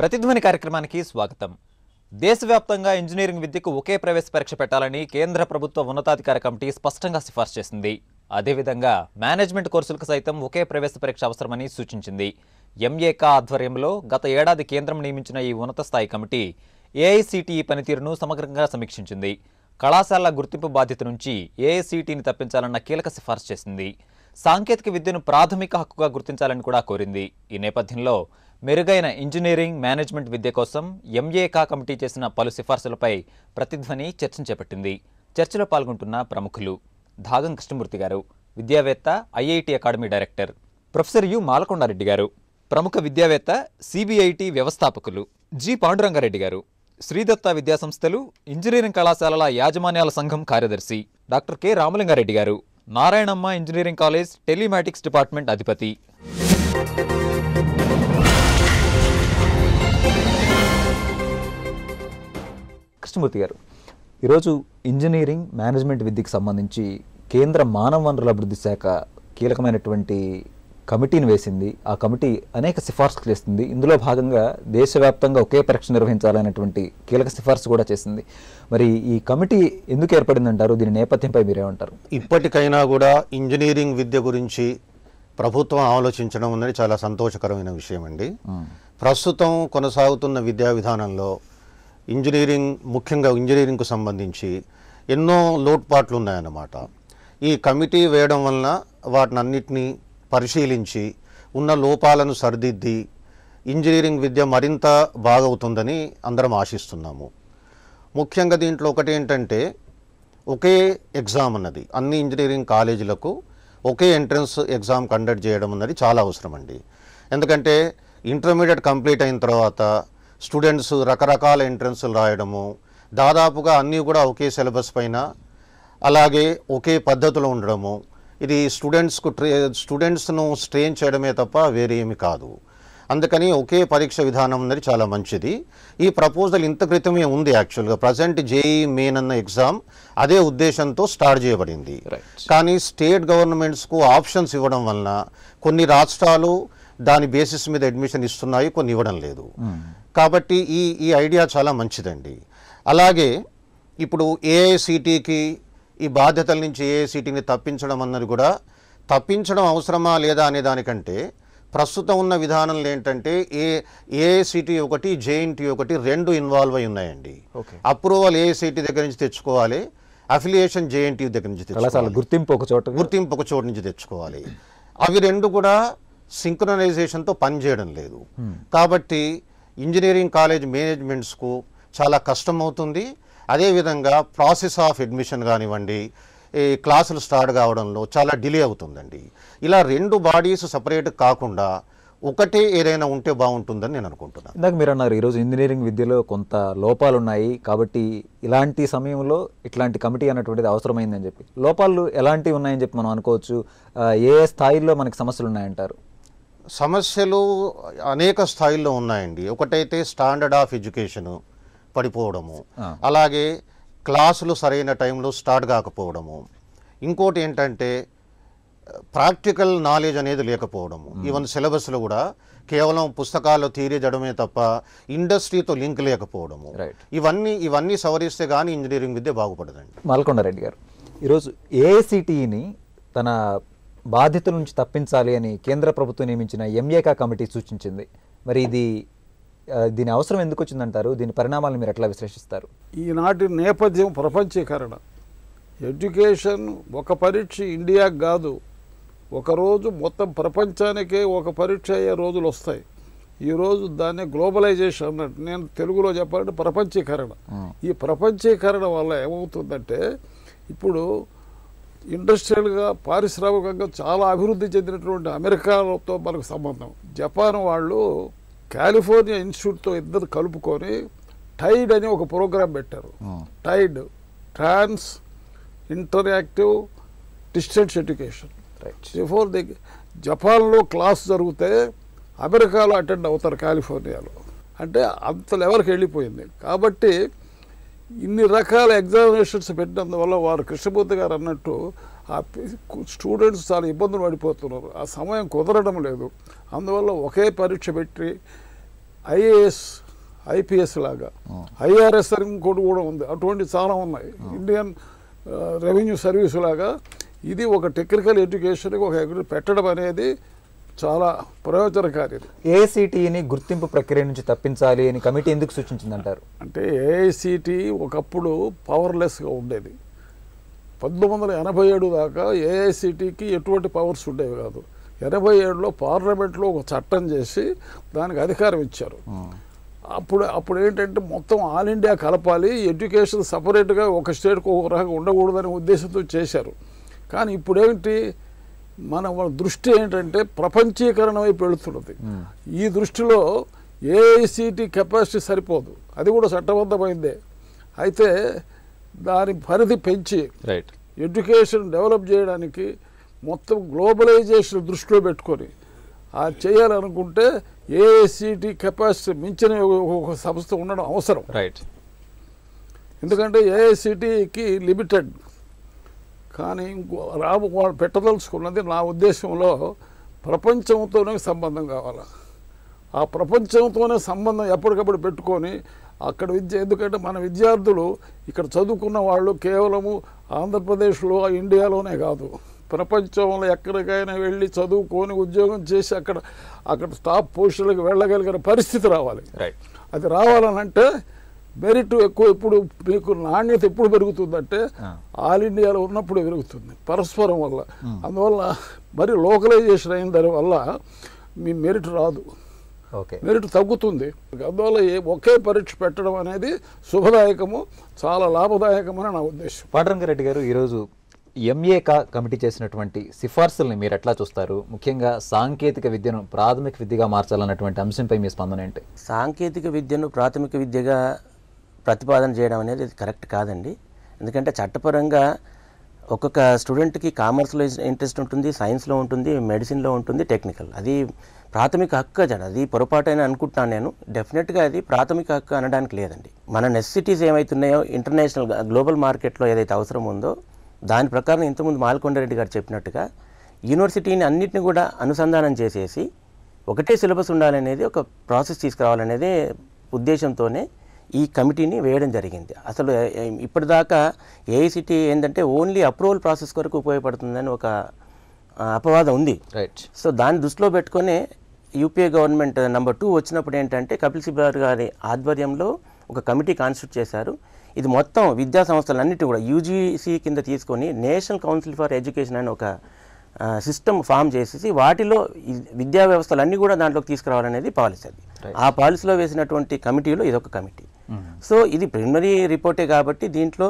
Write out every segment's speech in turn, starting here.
ప్రతిధ్వని కార్యక్రమానికి స్వాగతం. దేశవ్యాప్తంగా ఇంజనీరింగ్ విద్యకు ఒకే ప్రవేశ పరీక్ష పెట్టాలని కేంద్ర ప్రభుత్వ ఉన్నతాధికార కమిటీ స్పష్టంగా సిఫార్సు చేసింది. అదేవిధంగా మేనేజ్మెంట్ కోర్సులకు సైతం ఒకే ప్రవేశ పరీక్ష అవసరమని సూచించింది. ఎంఏకా ఆధ్వర్యంలో గత ఏడాది కేంద్రం నియమించిన ఈ ఉన్నత స్థాయి కమిటీ ఏఐసిటిఈ పనితీరును సమగ్రంగా సమీక్షించింది. కళాశాలల గుర్తింపు బాధ్యత నుంచి ఏఐసిటిని తప్పించాలన్న కీలక సిఫార్సు చేసింది. సాంకేతిక విద్యను ప్రాథమిక హక్కుగా గుర్తించాలని కూడా కోరింది. ఈ నేపథ్యంలో మెరుగైన ఇంజనీరింగ్ మేనేజ్మెంట్ విద్య కోసం ఎంఏకా కమిటీ చేసిన పలు సిఫార్సులపై ప్రతిధ్వని చర్చను చేపట్టింది. చర్చలో పాల్గొంటున్న ప్రముఖులు ధాగం కృష్ణమూర్తి గారు, విద్యావేత్త, IIT academy director, professor U Malakonda Reddy garu, ప్రముఖ విద్యావేత్త, సిబిఐటి వ్యవస్థాపకులు జి పాండురంగారెడ్డి గారు, శ్రీదత్త విద్యాసంస్థలు ఇంజనీరింగ్ కళాశాలల యాజమాన్యాల సంఘం కార్యదర్శి డాక్టర్ కె రామలింగారెడ్డి గారు, Narayanamma engineering college telematics department అధిపతి. కృష్ణమూర్తి గారు, ఈరోజు ఇంజనీరింగ్ మేనేజ్మెంట్ విద్యకు సంబంధించి కేంద్ర మానవ వనరుల అభివృద్ధి శాఖ కీలకమైనటువంటి కమిటీని వేసింది. ఆ కమిటీ అనేక సిఫార్సులు చేస్తుంది. ఇందులో భాగంగా దేశవ్యాప్తంగా ఒకే పరీక్ష నిర్వహించాలనేటువంటి కీలక సిఫార్సు కూడా చేసింది. మరి ఈ కమిటీ ఎందుకు ఏర్పడిందంటారు? దీని నేపథ్యంపై మీరేమంటారు? ఇప్పటికైనా కూడా ఇంజనీరింగ్ విద్య గురించి ప్రభుత్వం ఆలోచించడం అనేది చాలా సంతోషకరమైన విషయం అండి. ప్రస్తుతం కొనసాగుతున్న విద్యా విధానంలో ముఖ్యంగా ఇంజనీరింగ్కు సంబంధించి ఎన్నో లోటుపాట్లు ఉన్నాయన్నమాట. ఈ కమిటీ వేయడం వలన వాటిని అన్నిటినీ పరిశీలించి ఉన్న లోపాలను సరిదిద్ది ఇంజనీరింగ్ విద్య మరింత బాగవుతుందని అందరం ఆశిస్తున్నాము. ముఖ్యంగా దీంట్లో ఒకటి ఏంటంటే, ఒకే ఎగ్జామ్ అన్నది అన్ని ఇంజనీరింగ్ కాలేజీలకు ఒకే ఎంట్రన్స్ ఎగ్జామ్ కండక్ట్ చేయడం అన్నది చాలా అవసరం అండి. ఎందుకంటే ఇంటర్మీడియట్ కంప్లీట్ అయిన తర్వాత స్టూడెంట్స్ రకరకాల ఎంట్రన్స్లు రాయడము, దాదాపుగా అన్నీ కూడా ఒకే సిలబస్ పైన అలాగే ఒకే పద్ధతిలో ఉండడము, ఇది స్టూడెంట్స్ను స్ట్రెయిన్ చేయడమే తప్ప వేరే ఏమి కాదు. అందుకని ఒకే పరీక్ష విధానం అనేది చాలా మంచిది. ఈ ప్రపోజల్ ఇంత క్రితమే ఉంది. యాక్చువల్గా ప్రజెంట్ జేఈ మెయిన్ అన్న ఎగ్జామ్ అదే ఉద్దేశంతో స్టార్ట్ చేయబడింది. కానీ స్టేట్ గవర్నమెంట్స్కు ఆప్షన్స్ ఇవ్వడం వలన కొన్ని రాష్ట్రాలు దాని బేసిస్ మీద అడ్మిషన్ ఇస్తున్నాయి, కొన్ని ఇవ్వడం లేదు. కాబట్టి ఈ ఐడియా చాలా మంచిదండి. అలాగే ఇప్పుడు ఏఐసిటికి ఈ బాధ్యతల నుంచి ఏఐసిటిని తప్పించడం అన్నది కూడా తప్పించడం అవసరమా లేదా అనే దానికంటే ప్రస్తుతం ఉన్న విధానంలో ఏంటంటే ఏఐసిటి ఒకటి, జేఎన్టీ ఒకటి, రెండు ఇన్వాల్వ్ అయి ఉన్నాయండి. అప్రూవల్ ఏఐసిటి దగ్గర నుంచి తెచ్చుకోవాలి, అఫిలియేషన్ జేఎన్టీ దగ్గర నుంచి తెచ్చుకోవాలి, గుర్తింపు ఒక చోటు నుంచి తెచ్చుకోవాలి. అవి రెండు కూడా సింక్రనైజేషన్తో పనిచేయడం లేదు. కాబట్టి ఇంజనీరింగ్ కాలేజ్ మేనేజ్మెంట్స్కు చాలా కష్టం అవుతుంది. అదేవిధంగా ప్రాసెస్ ఆఫ్ అడ్మిషన్ కానివ్వండి, ఈ క్లాసులు స్టార్ట్ కావడంలో చాలా డిలే అవుతుందండి. ఇలా రెండు బాడీస్ సపరేట్ కాకుండా ఒకటే ఏదైనా ఉంటే బాగుంటుందని నేను అనుకుంటున్నాను. ఇందాక మీరు అన్నారు ఈరోజు ఇంజనీరింగ్ విద్యలో కొంత లోపాలు ఉన్నాయి కాబట్టి ఇలాంటి సమయంలో ఇట్లాంటి కమిటీ అన్నటువంటిది అవసరమైందని చెప్పి. లోపాలు ఎలాంటివి ఉన్నాయని చెప్పి మనం అనుకోవచ్చు? ఏ స్థాయిలో మనకి సమస్యలు ఉన్నాయంటారు? సమస్యలు అనేక స్థాయిల్లో ఉన్నాయండి. ఒకటైతే స్టాండర్డ్ ఆఫ్ ఎడ్యుకేషను పడిపోవడము, అలాగే క్లాసులు సరైన టైంలో స్టార్ట్ కాకపోవడము, ఇంకోటి ఏంటంటే ప్రాక్టికల్ నాలెడ్జ్ అనేది లేకపోవడము. ఈవెన్ సిలబస్లో కూడా కేవలం పుస్తకాల్లో థియరీ జడమే తప్ప ఇండస్ట్రీతో లింక్ లేకపోవడము. ఇవన్నీ సవరిస్తే కానీ ఇంజనీరింగ్ విద్య బాగుపడదండి. మాలకొండారెడ్డి గారు, ఈరోజు ఏఐసిటిఈని తన బాధ్యతల నుంచి తప్పించాలి అని కేంద్ర ప్రభుత్వం నియమించిన ఎంఏకా కమిటీ సూచించింది. మరి దీని అవసరం ఎందుకు వచ్చిందంటారు? దీని పరిణామాలను మీరు ఎట్లా విశ్లేషిస్తారు? ఈనాటి నేపథ్యం ప్రపంచీకరణ. ఎడ్యుకేషన్ ఒక పరీక్ష ఇండియాకి కాదు, ఒకరోజు మొత్తం ప్రపంచానికే ఒక పరీక్ష అయ్యే రోజులు వస్తాయి. ఈరోజు దాన్ని గ్లోబలైజేషన్ అన్నట్టు, నేను తెలుగులో చెప్పాలంటే ప్రపంచీకరణ. ఈ ప్రపంచీకరణ వల్ల ఏమవుతుందంటే, ఇప్పుడు ఇండస్ట్రియల్గా పారిశ్రామికంగా చాలా అభివృద్ధి చెందినటువంటి అమెరికాతో మనకు సంబంధం. జపాన్ వాళ్ళు కాలిఫోర్నియా ఇన్స్టిట్యూట్తో ఇద్దరు కలుపుకొని టైడ్ అని ఒక ప్రోగ్రాం పెట్టారు. టైడ్, ట్రాన్స్ ఇంటరాక్టివ్ డిస్టెన్స్ ఎడ్యుకేషన్. బిఫోర్ జపాన్లో క్లాస్ జరిగితే అమెరికాలో అటెండ్ అవుతారు, కాలిఫోర్నియాలో. అంటే అంత లెవెల్కి వెళ్ళిపోయింది. కాబట్టి ఇన్ని రకాల ఎగ్జామినేషన్స్ పెట్టినందువల్ల వారు కృష్ణమూర్తి గారు అన్నట్టు ఆ స్టూడెంట్స్ చాలా ఇబ్బందులు పడిపోతున్నారు. ఆ సమయం కుదరడం లేదు. అందువల్ల ఒకే పరీక్ష పెట్టి ఐఏఎస్ ఐపీఎస్ లాగా ఐఆర్ఎస్ అని ఇంకోటి కూడా ఉంది, అటువంటి చాలా ఉన్నాయి. ఇండియన్ రెవెన్యూ సర్వీస్ లాగా ఇది ఒక టెక్నికల్ ఎడ్యుకేషన్కి ఒక పెట్టడం అనేది చాలా ప్రయోజనకారి. ఏఐసిటిని గుర్తింపు ప్రక్రియ నుంచి తప్పించాలి అని కమిటీ ఎందుకు సూచించిందంటారు? అంటే ఏఐసిటి ఒకప్పుడు పవర్లెస్గా ఉండేది. 1987 దాకా ఏఐసిటికి ఎటువంటి పవర్స్ ఉండేవి కాదు. 87లో పార్లమెంట్లో ఒక చట్టం చేసి దానికి అధికారం ఇచ్చారు. అప్పుడు ఏంటంటే మొత్తం ఆల్ ఇండియా కలపాలి, ఎడ్యుకేషన్ సపరేట్గా ఒక స్టేట్కి ఒక రకంగా ఉండకూడదనే ఉద్దేశంతో చేశారు. కానీ ఇప్పుడేంటి మన దృష్టి ఏంటంటే ప్రపంచీకరణ వైపు వెళుతున్నది. ఈ దృష్టిలో ఏఐసిటి కెపాసిటీ సరిపోదు, అది కూడా చట్టబద్ధమైందే. అయితే దాని పరిధి పెంచి ఎడ్యుకేషన్ డెవలప్ చేయడానికి మొత్తం గ్లోబలైజేషన్ దృష్టిలో పెట్టుకొని అది చేయాలనుకుంటే ఏఐసిటి కెపాసిటీ మించిన ఒక సంస్థ ఉండడం అవసరం. ఎందుకంటే ఏఐసిటికి లిమిటెడ్, కానీ వాళ్ళు పెట్టదలుచుకున్నది నా ఉద్దేశంలో ప్రపంచంతోనే సంబంధం కావాలి. ఆ ప్రపంచంతోనే సంబంధం ఎప్పటికప్పుడు పెట్టుకొని అక్కడ ఎందుకంటే మన విద్యార్థులు ఇక్కడ చదువుకున్న వాళ్ళు కేవలము ఆంధ్రప్రదేశ్లో ఇండియాలోనే కాదు, ప్రపంచంలో ఎక్కడికైనా వెళ్ళి చదువుకొని ఉద్యోగం చేసి అక్కడ టాప్ పొజిషన్లకు వెళ్ళగలిగిన పరిస్థితి రావాలి. అది రావాలనంటే మెరిట్ ఎక్కువ. ఇప్పుడు మీకు నాణ్యత ఎప్పుడు పెరుగుతుందంటే ఆల్ ఇండియాలో ఉన్నప్పుడు పెరుగుతుంది, పరస్పరం వల్ల. అందువల్ల మరి లోకలైజేషన్ అయిన దానివల్ల మీ మెరిట్ రాదు, మెరిట్ తగ్గుతుంది. అందువల్ల ఒకే పరీక్ష పెట్టడం అనేది శుభదాయకము, చాలా లాభదాయకమని నా ఉద్దేశం. పాండురంగారెడ్డి గారు, ఈరోజు ఎంఏ కమిటీ చేసినటువంటి సిఫార్సుల్ని మీరు ఎట్లా చూస్తారు? ముఖ్యంగా సాంకేతిక విద్యను ప్రాథమిక విద్యగా మార్చాలన్నటువంటి అంశంపై మీ స్పందన ఏంటి? సాంకేతిక విద్యను ప్రాథమిక విద్యగా ప్రతిపాదన చేయడం అనేది కరెక్ట్ కాదండి. ఎందుకంటే చట్టపరంగా ఒక్కొక్క స్టూడెంట్కి కామర్స్లో ఇంట్రెస్ట్ ఉంటుంది, సైన్స్లో ఉంటుంది, మెడిసిన్లో ఉంటుంది, టెక్నికల్. అది ప్రాథమిక హక్కు అదండి. అది పొరపాటైన అనుకుంటున్నాను నేను. డెఫినెట్గా అది ప్రాథమిక హక్కు అనడానికి లేదండి. మన నెసెసిటీస్ ఏమైతున్నాయో ఇంటర్నేషనల్ గ్లోబల్ మార్కెట్లో ఏదైతే అవసరం ఉందో దాని ప్రకారం ఇంతకుముందు మాల్కొండారెడ్డి గారు చెప్పినట్టుగా యూనివర్సిటీని అన్నింటినీ కూడా అనుసంధానం చేసేసి ఒకటే సిలబస్ ఉండాలనేది ఒక ప్రాసెస్ తీసుకురావాలనేది ఉద్దేశంతోనే ఈ కమిటీని వేయడం జరిగింది. అసలు ఇప్పటిదాకా ఏఐసిటీ ఏంటంటే ఓన్లీ అప్రూవల్ ప్రాసెస్ కొరకు ఉపయోగపడుతుందని ఒక అపవాదం ఉంది. సో దాన్ని దృష్టిలో పెట్టుకొని యూపీఏ గవర్నమెంట్ నెంబర్ 2 వచ్చినప్పుడు ఏంటంటే కపిల్ సిబాల్ గారి ఆధ్వర్యంలో ఒక కమిటీ కాన్స్టిట్యూట్ చేశారు. ఇది మొత్తం విద్యా సంస్థలన్నిటి కూడా యూజీసీ కింద తీసుకొని నేషనల్ కౌన్సిల్ ఫర్ ఎడ్యుకేషన్ అని ఒక సిస్టమ్ ఫామ్ చేసేసి వాటిలో విద్యా వ్యవస్థలన్నీ కూడా దాంట్లోకి తీసుకురావాలనేది పాలసీ. అది ఆ పాలసీలో వేసినటువంటి కమిటీలో ఇదొక కమిటీ. సో ఇది ప్రిలిమినరీ రిపోర్టే కాబట్టి దీంట్లో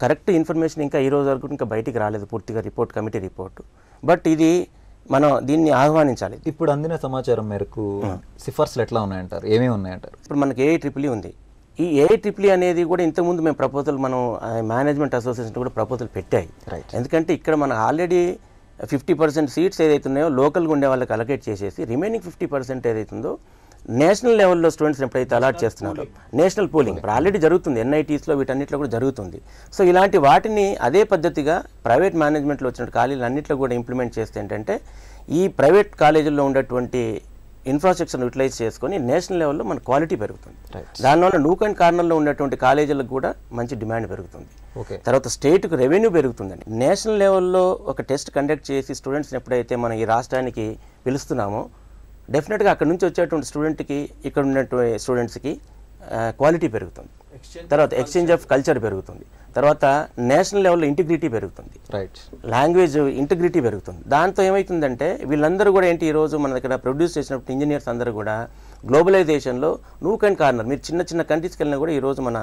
కరెక్ట్ ఇన్ఫర్మేషన్ ఇంకా ఈ రోజు వరకు ఇంకా బయటికి రాలేదు పూర్తిగా రిపోర్ట్, కమిటీ రిపోర్టు. బట్ ఇది మనం దీన్ని ఆహ్వానించాలి. ఇప్పుడు అందిన సమాచారం మేరకు సిఫార్సులు ఎట్లా ఉన్నాయంటారు? ఏమేమి ఉన్నాయంటారు? ఇప్పుడు మనకి ఏఐట్రిపుల్ ఉంది. ఈ ఏఐట్రిపుల్ అనేది కూడా ఇంతకుముందు మేము ప్రపోజల్ మనం మేనేజ్మెంట్ అసోసియేషన్ కూడా ప్రపోజల్ పెట్టాయి. ఎందుకంటే ఇక్కడ మన ఆల్రెడీ 50% సీట్స్ ఏదైతే ఉన్నాయో లోకల్గా ఉండే వాళ్ళకి అలొకేట్ చేసేసి రిమైనింగ్ 50% ఏదైతుందో నేషనల్ లెవెల్లో స్టూడెంట్స్ ఎప్పుడైతే అలాట్ చేస్తున్నారో నేషనల్ పోలింగ్ ఇప్పుడు ఆల్రెడీ జరుగుతుంది, ఎన్ఐటీస్లో వీటన్నిటిలో కూడా జరుగుతుంది. సో ఇలాంటి వాటిని అదే పద్ధతిగా ప్రైవేట్ మేనేజ్మెంట్లో వచ్చిన ఖాళీలు అన్నింటిలో కూడా ఇంప్లిమెంట్ చేస్తే ఏంటంటే ఈ ప్రైవేట్ కాలేజీల్లో ఉన్నటువంటి ఇన్ఫ్రాస్ట్రక్చర్ యూటిలైజ్ చేసుకొని నేషనల్ లెవెల్లో మన క్వాలిటీ పెరుగుతుంది. దానివల్ల నూక్ అండ్ కార్నర్లో ఉన్నటువంటి కాలేజీలకు కూడా మంచి డిమాండ్ పెరుగుతుంది. తర్వాత స్టేట్కు రెవెన్యూ పెరుగుతుందండి. నేషనల్ లెవెల్లో ఒక టెస్ట్ కండక్ట్ చేసి స్టూడెంట్స్ని ఎప్పుడైతే మనం ఈ రాష్ట్రానికి పిలుస్తున్నామో డెఫినెట్గా అక్కడ నుంచి వచ్చేటువంటి స్టూడెంట్కి ఇక్కడ ఉన్నటువంటి స్టూడెంట్స్కి క్వాలిటీ పెరుగుతుంది. తర్వాత ఎక్స్చేంజ్ ఆఫ్ కల్చర్ పెరుగుతుంది. తర్వాత నేషనల్ లెవెల్లో ఇంటిగ్రిటీ పెరుగుతుంది, లాంగ్వేజ్ ఇంటిగ్రిటీ పెరుగుతుంది. దాంతో ఏమవుతుందంటే వీళ్ళందరూ కూడా ఏంటి ఈరోజు మన దగ్గర ప్రొడ్యూస్ చేసినప్పుడు ఇంజనీర్స్ అందరూ కూడా గ్లోబలైజేషన్లో నూక్ అండ్ కార్నర్ మీరు చిన్న చిన్న కంట్రీస్కి వెళ్ళినా కూడా ఈరోజు మన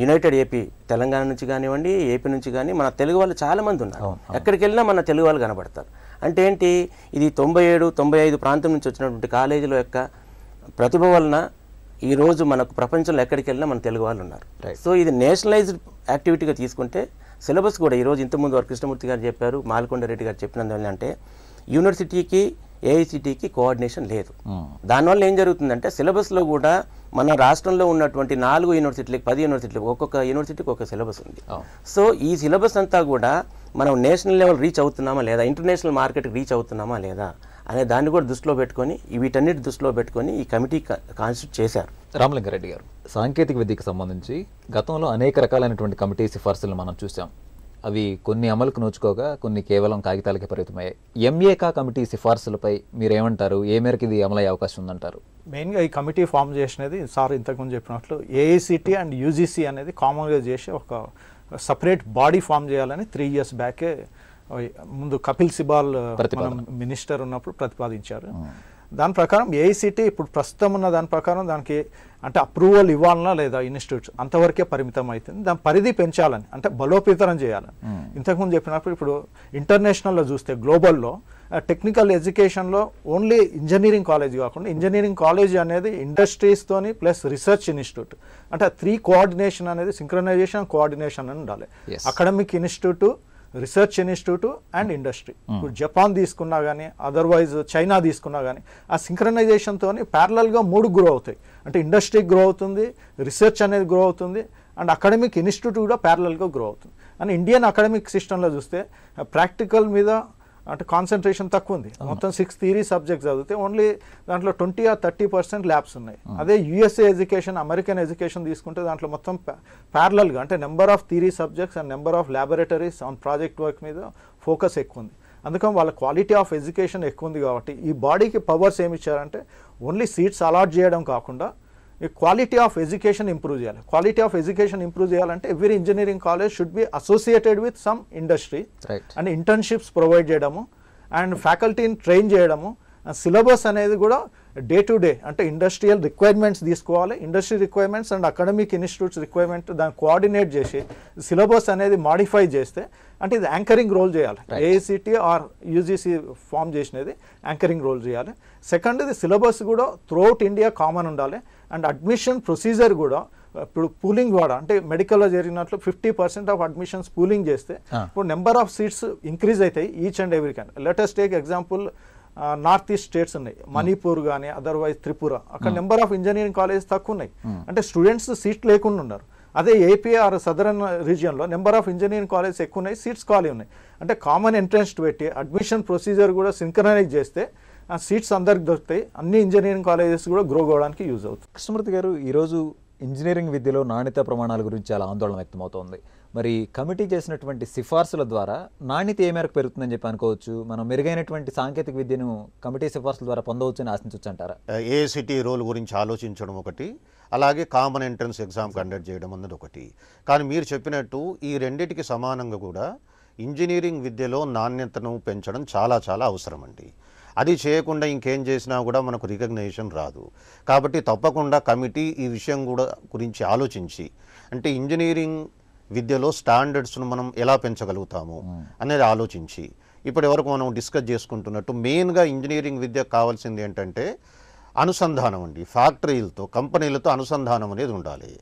యునైటెడ్ ఏపీ తెలంగాణ నుంచి కానివ్వండి, ఏపీ నుంచి కానీ మన తెలుగు వాళ్ళు చాలామంది ఉన్నారు. ఎక్కడికి వెళ్ళినా మన తెలుగు వాళ్ళు కనబడతారు. అంటే ఏంటి ఇది 97-95 ప్రాంతం నుంచి వచ్చినటువంటి కాలేజీల యొక్క ప్రతిభ వలన ఈరోజు మనకు ప్రపంచంలో ఎక్కడికి వెళ్ళినా మన తెలుగు వాళ్ళు ఉన్నారు. సో ఇది నేషనలైజ్డ్ యాక్టివిటీగా తీసుకుంటే సిలబస్ కూడా ఈరోజు ఇంతకుముందు వారు కృష్ణమూర్తి గారు చెప్పారు, మాల్కొండారెడ్డి గారు చెప్పినందువల్ల అంటే యూనివర్సిటీకి ఏఐసిటీకి కోఆర్డినేషన్ లేదు. దానివల్ల ఏం జరుగుతుందంటే సిలబస్లో కూడా మన రాష్ట్రంలో ఉన్నటువంటి 4 యూనివర్సిటీలకు 10 యూనివర్సిటీలకు ఒక్కొక్క యూనివర్సిటీకి ఒక సిలబస్ ఉంది. సో ఈ సిలబస్ అంతా కూడా మనం నేషనల్ లెవెల్ రీచ్ అవుతున్నామా లేదా, ఇంటర్నేషనల్ మార్కెట్కి రీచ్ అవుతున్నామా లేదా అనే దాన్ని కూడా దృష్టిలో పెట్టుకొని వీటన్నిటి దృష్టిలో పెట్టుకొని ఈ కమిటీ కాన్స్టిట్యూట్ చేశారు. రామలింగారెడ్డి గారు, సాంకేతిక విద్యకు సంబంధించి గతంలో అనేక రకాలైనటువంటి కమిటీ సిఫార్సులను మనం చూసాం. అవి కొన్ని అమలుకు నోచుకోగా కొన్ని కేవలం కాగితాలకే పరిమితమయ్యాయి. ఎంఏకా కమిటీ సిఫార్సులపై మీరేమంటారు? ఏ మేరకు ఇది అమలయ్యే అవకాశం ఉందంటారు? మెయిన్గా ఈ కమిటీ ఫామ్ చేసినది సార్ ఇంతకుముందు చెప్పినట్లు ఏఐసిటి అండ్ యూజీసీ అనేది కామన్గా చేసి ఒక సపరేట్ బాడీ ఫామ్ చేయాలని 3 years బ్యాకే ముందు కపిల్ సిబాల్ మినిస్టర్ ఉన్నప్పుడు ప్రతిపాదించారు. దాని ప్రకారం ఏఐసిటి ఇప్పుడు ప్రస్తుతం ఉన్న దాని ప్రకారం దానికి అంటే అప్రూవల్ ఇవ్వాలన్నా లేదా ఇన్స్టిట్యూట్స్ అంతవరకే పరిమితం అవుతుంది. దాని పరిధి పెంచాలని అంటే బలోపేతరం చేయాలని ఇంతకుముందు చెప్పినప్పుడు ఇప్పుడు ఇంటర్నేషనల్లో చూస్తే గ్లోబల్లో టెక్నికల్ ఎడ్యుకేషన్లో ఓన్లీ ఇంజనీరింగ్ కాలేజ్ కాకుండా ఇంజనీరింగ్ కాలేజ్ అనేది ఇండస్ట్రీస్తోని ప్లస్ రీసెర్చ్ ఇన్స్టిట్యూట్ అంటే 3 కోఆర్డినేషన్ అనేది సింక్రనైజేషన్ కోఆర్డినేషన్ అని ఉండాలి. Academic institute, research institute and industry. ఇప్పుడు జపాన్ తీసుకున్నా కానీ అదర్వైజ్ చైనా తీసుకున్నా కానీ ఆ సింక్రనైజేషన్తో ప్యారలల్గా 3 గ్రో అవుతాయి. అంటే ఇండస్ట్రీ గ్రో అవుతుంది, రీసెర్చ్ అనేది గ్రో అవుతుంది అండ్ అకాడమిక్ ఇన్స్టిట్యూట్ కూడా ప్యారలల్గా గ్రో అవుతుంది. అండ్ ఇండియన్ అకాడమిక్ సిస్టంలో చూస్తే ప్రాక్టికల్ మీద అంటే కాన్సన్ట్రేషన్ తక్కువ ఉంది. మొత్తం 6 థియరీ సబ్జెక్ట్స్ చదివితే ఓన్లీ దాంట్లో 20 or 30% ల్యాబ్స్ ఉన్నాయి. అదే యూఎస్ఏ ఎడ్యుకేషన్, అమెరికన్ ఎడ్యుకేషన్ తీసుకుంటే దాంట్లో మొత్తం ప్యారలల్గా అంటే number of theory subjects and number of laboratories on project work మీద ఫోకస్ ఎక్కువ ఉంది. అందుకని వాళ్ళ క్వాలిటీ ఆఫ్ ఎడ్యుకేషన్ ఎక్కువ ఉంది కాబట్టి ఈ బాడీకి పవర్స్ ఏమి ఇచ్చారంటే ఓన్లీ సీట్స్ అలాట్ చేయడం కాకుండా ఈ క్వాలిటీ ఆఫ్ ఎడ్యుకేషన్ ఇంప్రూవ్ చేయాలి. క్వాలిటీ ఆఫ్ ఎడ్యుకేషన్ ఇంప్రూవ్ చేయాలంటే every engineering college should be associated with some industry and internships provide చేయడము అండ్ ఫ్యాకల్టీని ట్రైన్ చేయడము. సిలబస్ అనేది కూడా డే టు డే అంటే ఇండస్ట్రియల్ రిక్వైర్మెంట్స్ తీసుకోవాలి, industry requirements and academic institutes requirement దాన్ని కోఆర్డినేట్ చేసి సిలబస్ అనేది మాడిఫై చేస్తే అంటే ఇది యాంకరింగ్ రోల్ చేయాలి. ఏఐసిటి ఆర్ యూజీసీ ఫామ్ చేసినది యాంకరింగ్ రోల్ చేయాలి. సెకండ్ ఇది సిలబస్ కూడా త్రూఅవుట్ ఇండియా కామన్ ఉండాలి అండ్ అడ్మిషన్ ప్రొసీజర్ కూడా ఇప్పుడు పూలింగ్ కూడా అంటే మెడికల్లో జరిగినట్లు 50% ఆఫ్ అడ్మిషన్స్ పూలింగ్ చేస్తే ఇప్పుడు నెంబర్ ఆఫ్ సీట్స్ ఇంక్రీజ్ అవుతాయి ఈచ్ అండ్ ఎవ్రీ క్యాండ్. Latest take example north east states ఉన్నాయి, మణిపూర్ కానీ అదర్వైజ్ త్రిపుర, అక్కడ నెంబర్ ఆఫ్ ఇంజనీరింగ్ కాలేజెస్ తక్కువ ఉన్నాయి అంటే స్టూడెంట్స్ సీట్ లేకుండా ఉన్నారు. అదే ఏపీ ఆర్ సదరన్ రీజియన్లో నెంబర్ ఆఫ్ ఇంజనీరింగ్ కాలేజెస్ ఎక్కువ ఉన్నాయి, సీట్స్ ఖాళీ ఉన్నాయి. అంటే కామన్ ఎంట్రన్స్ పెట్టి అడ్మిషన్ ప్రొసీజర్ కూడా సింక్రనైజ్ చేస్తే ఆ సీట్స్ అందరికి దొరుకుతాయి, అన్ని ఇంజనీరింగ్ కాలేజెస్ కూడా గ్రో కావడానికి యూజ్ అవుతుంది. కృష్ణమూర్తి గారు, ఈరోజు ఇంజనీరింగ్ విద్యలో నాణ్యత ప్రమాణాల గురించి చాలా ఆందోళన వ్యక్తమవుతోంది. మరి కమిటీ చేసినటువంటి సిఫార్సుల ద్వారా నాణ్యత ఏ మేరకు పెరుగుతుందని చెప్పి అనుకోవచ్చు? మనం మెరుగైనటువంటి సాంకేతిక విద్యను కమిటీ సిఫార్సుల ద్వారా పొందవచ్చు అని ఆశించవచ్చు అంటారా? ఏఐసిటి రోల్ గురించి ఆలోచించడం ఒకటి, అలాగే కామన్ ఎంట్రన్స్ ఎగ్జామ్ కండక్ట్ చేయడం అన్నది ఒకటి. కానీ మీరు చెప్పినట్టు ఈ రెండింటికి సమానంగా కూడా ఇంజనీరింగ్ విద్యలో నాణ్యతను పెంచడం చాలా చాలా అవసరం అండి. అది చేయకుండా ఇంకేం చేసినా కూడా మనకు రికగ్నైజేషన్ రాదు. కాబట్టి తప్పకుండా కమిటీ ఈ విషయం కూడా గురించి ఆలోచించి అంటే ఇంజనీరింగ్ విద్యలో స్టాండర్డ్స్ను మనం ఎలా పెంచగలుగుతాము అనేది ఆలోచించి ఇప్పటి వరకు మనం డిస్కస్ చేసుకుంటున్నట్టు మెయిన్గా ఇంజనీరింగ్ విద్యకు కావాల్సింది ఏంటంటే అనుసంధానం అండి. ఫ్యాక్టరీలతో కంపెనీలతో అనుసంధానం అనేది ఉండాలి.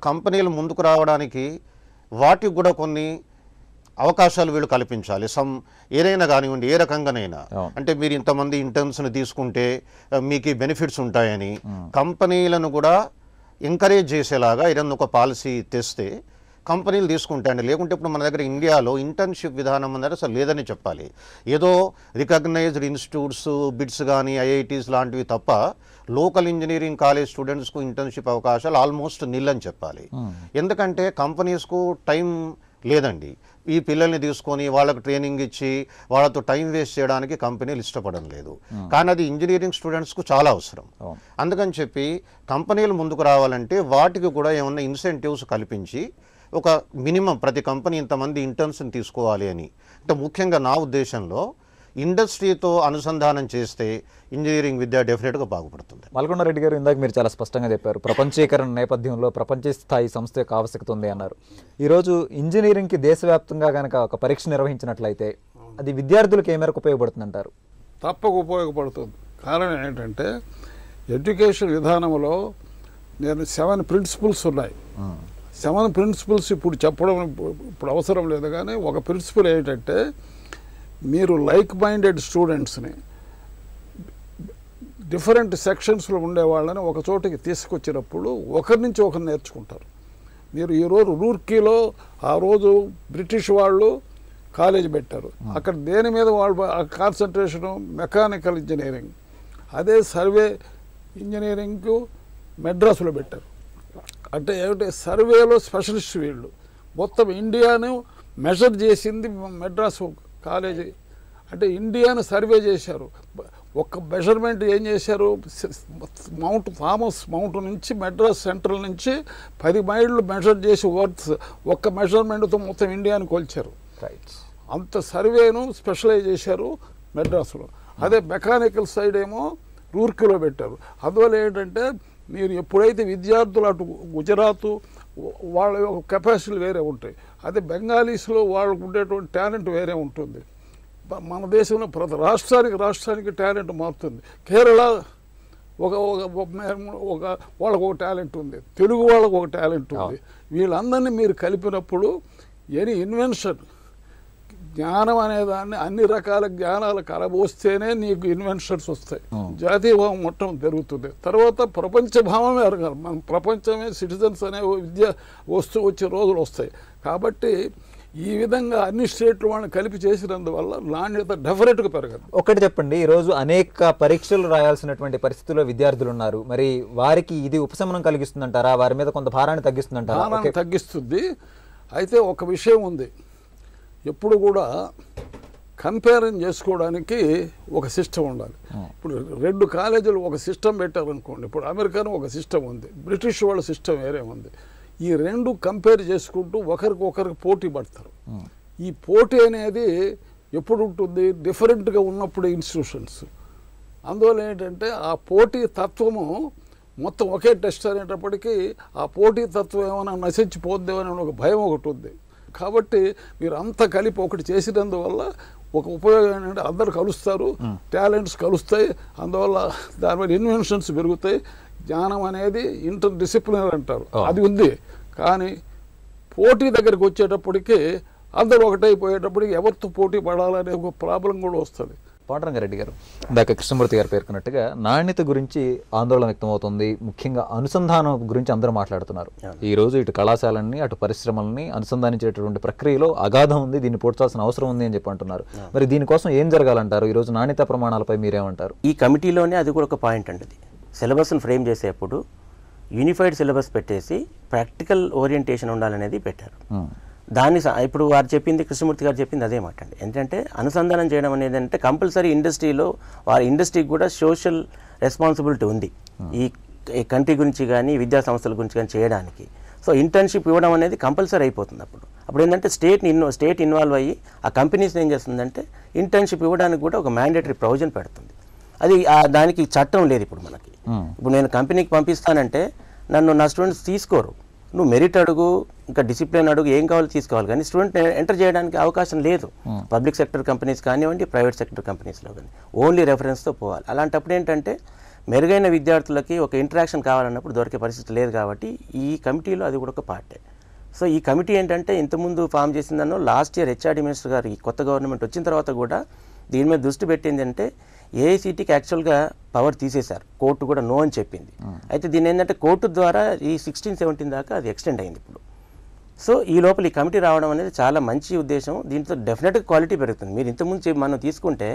కంపెనీలు ముందుకు రావడానికి వాటికి కూడా కొన్ని అవకాశాలు వీళ్ళు కల్పించాలి. ఏదైనా కానివ్వండి, ఏ రకంగానైనా అంటే మీరు ఇంతమంది ఇంటర్న్స్ని తీసుకుంటే మీకు బెనిఫిట్స్ ఉంటాయని కంపెనీలను కూడా ఎంకరేజ్ చేసేలాగా ఏదైనా ఒక పాలసీ తెస్తే కంపెనీలు తీసుకుంటాయండి. లేకుంటే ఇప్పుడు మన దగ్గర ఇండియాలో ఇంటర్న్షిప్ విధానం అనేది అసలు లేదని చెప్పాలి. ఏదో రికగ్నైజ్డ్ ఇన్స్టిట్యూట్స్, బిట్స్ కానీ ఐఐటీస్ లాంటివి తప్ప లోకల్ ఇంజనీరింగ్ కాలేజ్ స్టూడెంట్స్కు ఇంటర్న్షిప్ అవకాశాలు ఆల్మోస్ట్ నిల్ అని చెప్పాలి. ఎందుకంటే కంపెనీస్కు టైం లేదండి. ఈ పిల్లల్ని తీసుకొని వాళ్ళకు ట్రైనింగ్ ఇచ్చి వాళ్ళతో టైం వేస్ట్ చేయడానికి కంపెనీలు ఇష్టపడడం లేదు. కానీ అది ఇంజనీరింగ్ స్టూడెంట్స్కు చాలా అవసరం. అందుకని చెప్పి కంపెనీలు ముందుకు రావాలంటే వాటికి కూడా ఏమన్నా ఇన్సెంటివ్స్ కల్పించి ఒక మినిమం ప్రతి కంపెనీ ఇంతమంది ఇంటర్న్స్ని తీసుకోవాలి అని. అంటే ముఖ్యంగా నా ఉద్దేశంలో ఇండస్ట్రీతో అనుసంధానం చేస్తే ఇంజనీరింగ్ విద్య డెఫినెట్గా బాగుపడుతుంది. మల్కొండారెడ్డి గారు, ఇందాక మీరు చాలా స్పష్టంగా చెప్పారు, ప్రపంచీకరణ నేపథ్యంలో ప్రపంచ స్థాయి సంస్థ యొక్క ఆవశ్యకత ఉంది అన్నారు. ఈరోజు ఇంజనీరింగ్కి దేశవ్యాప్తంగా కనుక ఒక పరీక్ష నిర్వహించినట్లయితే అది విద్యార్థులకు ఏ మేరకు ఉపయోగపడుతుంది అంటారు? తప్పక ఉపయోగపడుతుంది. కారణం ఏంటంటే ఎడ్యుకేషన్ విధానంలో నేను 7 ప్రిన్సిపల్స్ ఉన్నాయి. 7 ప్రిన్సిపల్స్ ఇప్పుడు చెప్పడం ఇప్పుడు అవసరం లేదు. కానీ ఒక ప్రిన్సిపల్ ఏంటంటే మీరు లైక్ మైండెడ్ స్టూడెంట్స్ని డిఫరెంట్ సెక్షన్స్లో ఉండే వాళ్ళని ఒక చోటికి తీసుకొచ్చినప్పుడు ఒకరి నుంచి ఒకరు నేర్చుకుంటారు. మీరు ఈరోజు రూర్కీలో ఆ రోజు బ్రిటిష్ వాళ్ళు కాలేజ్ పెట్టారు. అక్కడ దేని మీద వాళ్ళు కాన్సన్ట్రేషను మెకానికల్ ఇంజనీరింగ్. అదే సర్వే ఇంజనీరింగ్కు మెడ్రాస్లో పెట్టారు. అంటే ఏమిటి, సర్వేలో స్పెషలిస్ట్ వీళ్ళు. మొత్తం ఇండియాను మెజర్ చేసింది మెడ్రాస్ కాలేజీ. అంటే ఇండియాను సర్వే చేశారు. ఒక్క మెజర్మెంట్ ఏం చేశారు, థామస్ మౌంట్ నుంచి మెడ్రాస్ సెంట్రల్ నుంచి 10 మైళ్ళు మెజర్ చేసి వర్త్స్ ఒక్క మెజర్మెంట్తో మొత్తం ఇండియాను కొలిచారు. అంత సర్వేను స్పెషలైజ్ చేశారు మెడ్రాస్లో. అదే మెకానికల్ సైడ్ ఏమో రూర్కీలో పెట్టారు. అందువల్ల ఏంటంటే మీరు ఎప్పుడైతే విద్యార్థులు అటు గుజరాత్ వాళ్ళ యొక్క కెపాసిటీలు వేరే ఉంటాయి, అదే బెంగాలీస్లో వాళ్ళకు ఉండేటువంటి టాలెంట్ వేరే ఉంటుంది. మన దేశంలో ప్రతి రాష్ట్రానికి టాలెంట్ మారుతుంది. కేరళ వాళ్ళకు ఒక టాలెంట్ ఉంది, తెలుగు వాళ్ళకు ఒక టాలెంట్ ఉంది. వీళ్ళందరినీ మీరు కలిపినప్పుడు ఎనీ ఇన్వెన్షన్ జ్ఞానం అనేదాన్ని అన్ని రకాల జ్ఞానాలు కలబోస్తేనే నీకు ఇన్వెన్షన్స్ వస్తాయి, జాతీయ భావం మొత్తం జరుగుతుంది. తర్వాత ప్రపంచ భావమే అరగాలి. మన ప్రపంచమే సిటిజన్స్ అనే విద్య వచ్చే రోజులు వస్తాయి. కాబట్టి ఈ విధంగా అన్ని స్టేట్లు వాళ్ళని కలిపి చేసినందువల్ల నాణ్యత డెఫినెట్గా పెరగదు. ఒకటి చెప్పండి, ఈరోజు అనేక పరీక్షలు రాయాల్సినటువంటి పరిస్థితుల్లో విద్యార్థులు ఉన్నారు. మరి వారికి ఇది ఉపశమనం కలిగిస్తుందంటారా? వారి మీద కొంత భారాన్ని తగ్గిస్తుందంటారా? భారాన్ని తగ్గిస్తుంది. అయితే ఒక విషయం ఉంది, ఎప్పుడు కూడా కంపేరింగ్ చేసుకోవడానికి ఒక సిస్టమ్ ఉండాలి. ఇప్పుడు 2 కాలేజీలు ఒక సిస్టమ్ పెట్టారనుకోండి. ఇప్పుడు అమెరికాను ఒక సిస్టమ్ ఉంది, బ్రిటిష్ వాళ్ళ సిస్టమ్ వేరే ఉంది. ఈ 2 కంపేర్ చేసుకుంటూ ఒకరికి పోటీ పడతారు. ఈ పోటీ అనేది ఎప్పుడు ఉంటుంది, డిఫరెంట్గా ఉన్నప్పుడు ఇన్స్టిట్యూషన్స్. అందువల్ల ఏంటంటే ఆ పోటీ తత్వము మొత్తం ఒకే టెస్ట్ అనేటప్పటికీ ఆ పోటీ తత్వం ఏమైనా నశించిపోద్దేమని ఒక భయం ఒకటి ఉంది. కాబట్టి మీరు అంతా కలిపి ఒకటి చేసినందువల్ల ఒక ఉపయోగం ఏంటంటే అందరు కలుస్తారు, టాలెంట్స్ కలుస్తాయి, అందువల్ల దాని మీద ఇన్వెన్షన్స్ పెరుగుతాయి. జ్ఞానం అనేది ఇంటర్ డిసిప్లినరీ అంటారు, అది ఉంది. కానీ పోటీ దగ్గరికి వచ్చేటప్పటికి అందరూ ఒకటైపోయేటప్పటికి ఎవరితో పోటీ పడాలనే ఒక ప్రాబ్లం కూడా వస్తుంది. పాండురంగారెడ్డి గారు, ఇందాక కృష్ణమూర్తి గారు పేర్కొన్నట్టుగా నాణ్యత గురించి ఆందోళన వ్యక్తమవుతుంది. ముఖ్యంగా అనుసంధానం గురించి అందరూ మాట్లాడుతున్నారు. ఈ రోజు ఇటు కళాశాలని అటు పరిశ్రమలని అనుసంధానించేటటువంటి ప్రక్రియలో అగాధం ఉంది, దీన్ని పోడ్చాల్సిన అవసరం ఉంది అని చెప్పి అంటున్నారు. మరి దీనికోసం ఏం జరగాలంటారు? ఈ రోజు నాణ్యత ప్రమాణాలపై మీరేమంటారు? ఈ కమిటీలోనే అది కూడా ఒక పాయింట్ అండి. సిలబస్ను ఫ్రేమ్ చేసేప్పుడు యూనిఫైడ్ సిలబస్ పెట్టేసి ప్రాక్టికల్ ఓరియంటేషన్ ఉండాలనేది పెట్టారు. దాన్ని ఇప్పుడు వారు చెప్పింది, కృష్ణమూర్తి గారు చెప్పింది అదే మాట అండి. ఏంటంటే అనుసంధానం చేయడం అనేది అంటే కంపల్సరీ ఇండస్ట్రీలో వారి ఇండస్ట్రీకి కూడా సోషల్ రెస్పాన్సిబిలిటీ ఉంది ఈ కంట్రీ గురించి కానీ విద్యా సంస్థల గురించి కానీ చేయడానికి. సో ఇంటర్న్షిప్ ఇవ్వడం అనేది కంపల్సరీ అయిపోతుంది. అప్పుడు ఏంటంటే స్టేట్ ఇన్వాల్వ్ అయ్యి ఆ కంపెనీస్ ఏం చేస్తుందంటే ఇంటర్న్షిప్ ఇవ్వడానికి కూడా ఒక మ్యాండేటరీ ప్రొవిజన్ పెడుతుంది. అది దానికి చట్టం లేదు ఇప్పుడు మనకి. ఇప్పుడు నేను కంపెనీకి పంపిస్తానంటే నన్ను నా స్టూడెంట్స్ తీసుకోరు. నువ్వు మెరిట్ అడుగు, ఇంకా డిసిప్లిన్ అడుగు, ఏం కావాలో తీసుకోవాలి, కానీ స్టూడెంట్ ఎంటర్ చేయడానికి అవకాశం లేదు. పబ్లిక్ సెక్టర్ కంపెనీస్ కానివ్వండి, ప్రైవేట్ సెక్టర్ కంపెనీస్లో కానీ ఓన్లీ రెఫరెన్స్తో పోవాలి. అలాంటప్పుడు ఏంటంటే మెరుగైన విద్యార్థులకి ఒక ఇంటరాక్షన్ కావాలన్నప్పుడు దొరికే పరిస్థితి లేదు. కాబట్టి ఈ కమిటీలో అది కూడా ఒక పార్టే. సో ఈ కమిటీ ఏంటంటే ఇంతకుముందు ఫామ్ చేసిందన్నో last year HRD minister garu ఈ కొత్త గవర్నమెంట్ వచ్చిన తర్వాత కూడా దీని మీద దృష్టి పెట్టింది. అంటే ఏఐసిటీకి యాక్చువల్గా పవర్ తీసేశారు, కోర్టు కూడా నో అని చెప్పింది. అయితే దీని ఏంటంటే కోర్టు ద్వారా ఈ 16-17 దాకా అది ఎక్స్టెండ్ అయింది ఇప్పుడు. సో ఈ లోపల ఈ కమిటీ రావడం అనేది చాలా మంచి ఉద్దేశం. దీంతో డెఫినెట్గా క్వాలిటీ పెరుగుతుంది. మీరు ఇంతకుముందు మనం తీసుకుంటే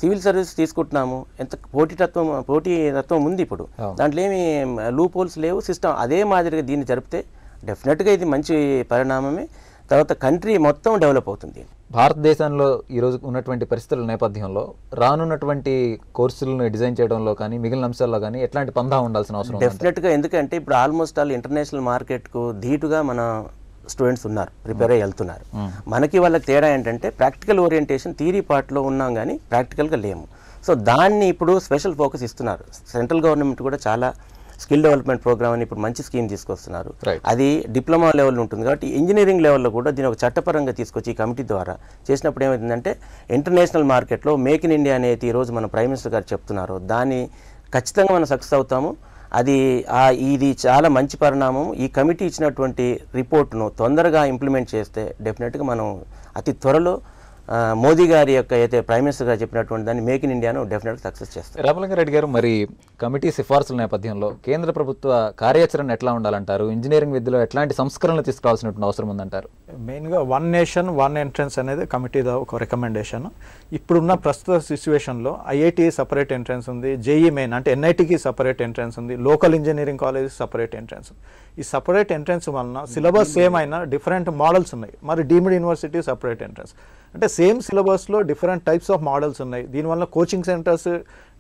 సివిల్ సర్వీస్ తీసుకుంటున్నాము, ఎంత పోటీతత్వం ఉంది ఇప్పుడు. దాంట్లో ఏమి లూప్ హోల్స్ లేవు, సిస్టమ్ అదే మాదిరిగా దీన్ని జరిపితే డెఫినెట్గా ఇది మంచి పరిణామమే. తర్వాత కంట్రీ మొత్తం డెవలప్ అవుతుంది. భారతదేశంలో ఈరోజు ఉన్నటువంటి పరిస్థితుల నేపథ్యంలో రానున్నటువంటి కోర్సులను డిజైన్ చేయడంలో కానీ మిగిలిన అంశాల్లో కానీ ఎట్లాంటి పందా ఉండాల్సిన అవసరం? డెఫినెట్గా, ఎందుకంటే ఇప్పుడు ఆల్మోస్ట్ ఆల్ ఇంటర్నేషనల్ మార్కెట్కు ధీటుగా మన స్టూడెంట్స్ ఉన్నారు, ప్రిపేర్ అయ్యి వెళ్తున్నారు. మనకి వాళ్ళకి తేడా ఏంటంటే ప్రాక్టికల్ ఓరియంటేషన్ థియరీ పార్ట్లో ఉన్నాం కానీ ప్రాక్టికల్గా లేము. సో దాన్ని ఇప్పుడు స్పెషల్ ఫోకస్ ఇస్తున్నారు. సెంట్రల్ గవర్నమెంట్ కూడా చాలా స్కిల్ డెవలప్మెంట్ ప్రోగ్రామ్ అని ఇప్పుడు మంచి స్కీమ్ తీసుకొస్తున్నారు. అది డిప్లొమా లెవెల్ ఉంటుంది కాబట్టి ఇంజనీరింగ్ లెవెల్లో కూడా దీని ఒక చట్టపరంగా తీసుకొచ్చి ఈ కమిటీ ద్వారా చేసినప్పుడు ఏమవుతుందంటే ఇంటర్నేషనల్ మార్కెట్లో మేక్ ఇన్ ఇండియా అనేది ఈరోజు మన ప్రైమ్ మినిస్టర్ గారు చెప్తున్నారు, దాన్ని ఖచ్చితంగా మనం సక్సెస్ అవుతాము. ఇది చాలా మంచి పరిణామం. ఈ కమిటీ ఇచ్చినటువంటి రిపోర్ట్ను తొందరగా ఇంప్లిమెంట్ చేస్తే డెఫినెట్గా మనం అతి త్వరలో మోదీ గారి యొక్క అయితే ప్రైమ్ మినిస్టర్ గారు చెప్పినటువంటి దాన్ని మేక్ ఇన్ ఇండియాను డెఫినెట్గా సక్సెస్ చేస్తారు. రామలింగారెడ్డి గారు, మరి కమిటీ సిఫార్సుల నేపథ్యంలో కేంద్ర ప్రభుత్వ కార్యాచరణ ఎట్లా ఉండాలంటారు? ఇంజనీరింగ్ విద్యలో ఎట్లాంటి సంస్కరణలు తీసుకురావాల్సినటువంటి అవసరం ఉందంటారు? మెయిన్గా వన్ నేషన్ వన్ ఎంట్రన్స్ అనేది కమిటీలో ఒక రికమెండేషన్. ఇప్పుడున్న ప్రస్తుత సిచ్యువేషన్లో ఐఐటి సపరేట్ ఎంట్రన్స్ ఉంది, జేఈ మెయిన్ అంటే ఎన్ఐటికి సపరేట్ ఎంట్రన్స్ ఉంది, local engineering college separate entrance. ఈ సపరేట్ ఎంట్రన్స్ వలన సిలబస్ సేమ్ అయినా డిఫరెంట్ మోడల్స్ ఉన్నాయి. మరి డీమ్డ్ యూనివర్సిటీ సపరేట్ ఎంట్రన్స్ అంటే సేమ్ సిలబస్లో డిఫరెంట్ టైప్స్ ఆఫ్ మోడల్స్ ఉన్నాయి. దీనివల్ల కోచింగ్ సెంటర్స్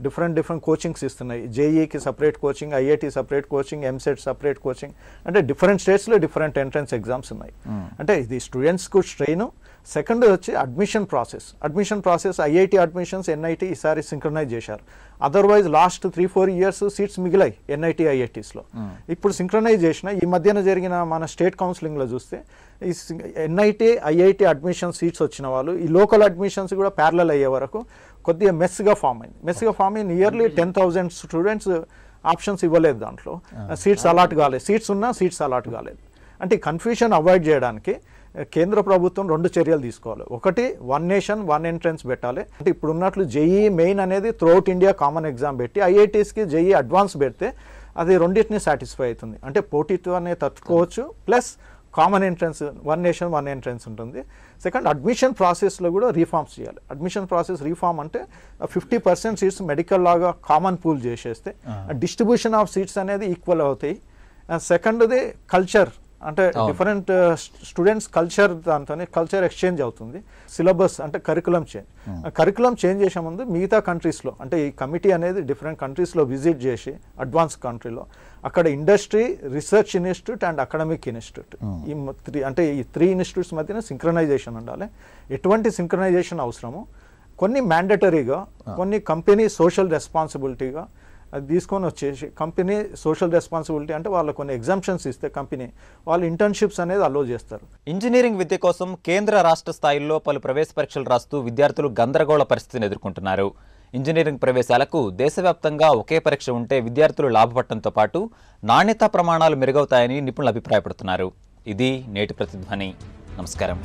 డిఫరెంట్ కోచింగ్స్ ఇస్తున్నాయి. జేఈకి separate coaching, IIT separate coaching, EAMCET separate coaching, అంటే డిఫరెంట్ స్టేట్స్లో డిఫరెంట్ ఎంట్రన్స్ ఎగ్జామ్స్ ఉన్నాయి. అంటే ఇది స్టూడెంట్స్కు స్ట్రెయిన్. సెకండ్ వచ్చి admission process IIT admissions NIT ఈసారి సింక్రనైజ్ చేశారు. అదర్వైజ్ లాస్ట్ 3-4 ఇయర్స్ సీట్స్ మిగిలాయి ఎన్ఐటి ఐఐటీస్లో. ఇప్పుడు సింక్రనైజ్ చేసిన ఈ మధ్యన జరిగిన మన స్టేట్ కౌన్సిలింగ్లో చూస్తే ఈ ఎన్ఐటి ఐఐటి అడ్మిషన్ సీట్స్ వచ్చిన వాళ్ళు ఈ లోకల్ అడ్మిషన్స్ కూడా ప్యారలల్ అయ్యే వరకు కొద్దిగా మెస్గా ఫామ్ అయింది. నియర్లీ 10,000 స్టూడెంట్స్ ఆప్షన్స్ ఇవ్వలేదు, దాంట్లో సీట్స్ అలాట్ కాలేదు, సీట్స్ ఉన్నా సీట్స్ అలాట్ కాలేదు. అంటే కన్ఫ్యూషన్ అవాయిడ్ చేయడానికి కేంద్ర ప్రభుత్వం 2 చర్యలు తీసుకోవాలి. ఒకటి వన్ నేషన్ వన్ ఎంట్రన్స్ పెట్టాలి. అంటే ఇప్పుడు ఉన్నట్లు జేఈ మెయిన్ అనేది త్రూఅవుట్ ఇండియా కామన్ ఎగ్జామ్ పెట్టి ఐఐటీస్కి జేఈ అడ్వాన్స్ పెడితే అది రెండింటిని సాటిస్ఫై అవుతుంది. అంటే పోటీతోనే తట్టుకోవచ్చు, plus common entrance one nation one entrance ఉంటుంది. సెకండ్, అడ్మిషన్ ప్రాసెస్లో కూడా రీఫార్మ్స్ చేయాలి. అడ్మిషన్ ప్రాసెస్ రీఫార్మ్ అంటే 50% సీట్స్ మెడికల్ లాగా కామన్ పూల్ చేసేస్తే డిస్ట్రిబ్యూషన్ ఆఫ్ సీట్స్ అనేది ఈక్వల్ అవుతాయి. సెకండ్ది కల్చర్, అంటే డిఫరెంట్ స్టూడెంట్స్ కల్చర్, దాంతోనే కల్చర్ ఎక్స్చేంజ్ అవుతుంది. సిలబస్ అంటే కరికులం చేంజ్ చేసే ముందు మిగతా కంట్రీస్లో, అంటే ఈ కమిటీ అనేది డిఫరెంట్ కంట్రీస్లో విజిట్ చేసి అడ్వాన్స్ కంట్రీలో అక్కడ industry, research institute and academic institute ఈ 3 ఇన్స్టిట్యూట్స్ మధ్యన సింక్రనైజేషన్ ఉండాలి. ఎటువంటి సింక్రనైజేషన్ అవసరమో కొన్ని మ్యాండటరీగా, కొన్ని కంపెనీ సోషల్ రెస్పాన్సిబిలిటీగా అది తీసుకొని వచ్చేసి, కంపెనీ సోషల్ రెస్పాన్సిబిలిటీ అంటే వాళ్ళ కొన్ని ఎగ్జామ్షన్స్ ఇస్తే కంపెనీ వాళ్ళు ఇంటర్న్షిప్స్ అనేది అలో చేస్తారు. ఇంజనీరింగ్ విద్య కోసం కేంద్ర రాష్ట్ర స్థాయిల్లో పలు ప్రవేశ పరీక్షలు రాస్తూ విద్యార్థులు గందరగోళ పరిస్థితిని ఎదుర్కొంటున్నారు. ఇంజనీరింగ్ ప్రవేశాలకు దేశవ్యాప్తంగా ఒకే పరీక్ష ఉంటే విద్యార్థులు లాభపడటంతో పాటు నాణ్యతా ప్రమాణాలు మెరుగవుతాయని నిపుణులు అభిప్రాయపడుతున్నారు. ఇది నేటి ప్రతిధ్వని. నమస్కారం.